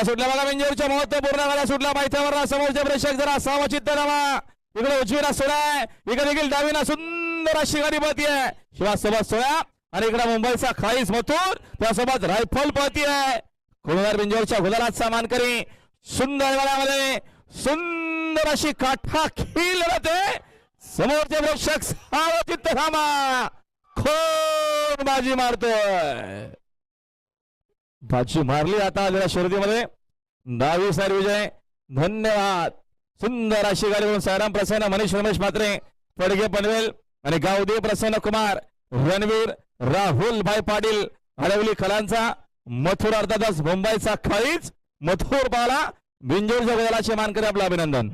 सुटल्या बघा बिंजोरच्या महत्वपूर्ण गाड्या सुटल्या माहितीवर समोरचे प्रेक्षक जरा असावं चित्तनामा इकडे उजवीला सोळा इकडे देखील डावीला सुंदर अशी गाडी पळतीये शिवासोबत सोळा आणि इकडे मुंबईचा खाईस मथुर त्यासोबत रायफल पळतीये कुळणार बिंजोरच्या गुलालाचा मानकरी सुंदर गाड्यामध्ये सुंदर अशी काठा खील राहते समोरचे प्रेक्षक सावध चित्तनामा खोल बाजी मारतोय बाजी मारली आता आलेल्या शर्यतीमध्ये 10वी सार विजय धन्यवाद सुंदर अशी गाडी म्हणून सायराम प्रसन्न मनीष रमेश म्हात्रे पडगे पनवेल आणि गावदेव प्रसन्न कुमार रणवीर राहुल भाई पाटील हळवली खलांचा मथुर अर्थातच मुंबईचा खाईच मथुर पाला बिंजोरच्या गोलाचे मानकरी आपलं अभिनंदन।